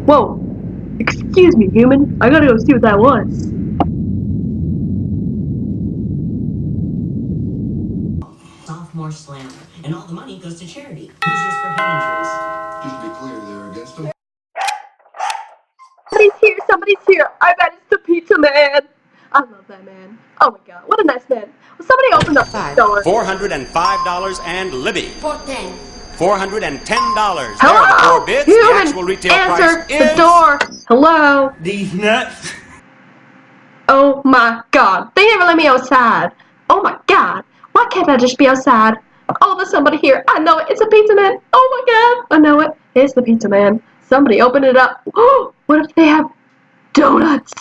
Whoa! Excuse me, human. I gotta go see what that was. Sophomore slam, and all the money goes to charity. Hoosiers for head injuries. Just to be clear, they're against them. Somebody's here. I bet it's the pizza man. I love that man. Oh my god, what a nice man. Will somebody open up the door? $405 and Libby. $410. $410. Hello? There are the 4 bids. Human, The actual retail answer price is the door. Hello? These nuts. Oh my god, they never let me outside. Oh my god, why can't I just be outside? Oh, there's somebody here. I know it. It's a pizza man. Oh my god, I know it. It's the pizza man. Somebody open it up. Oh, what if they have donuts?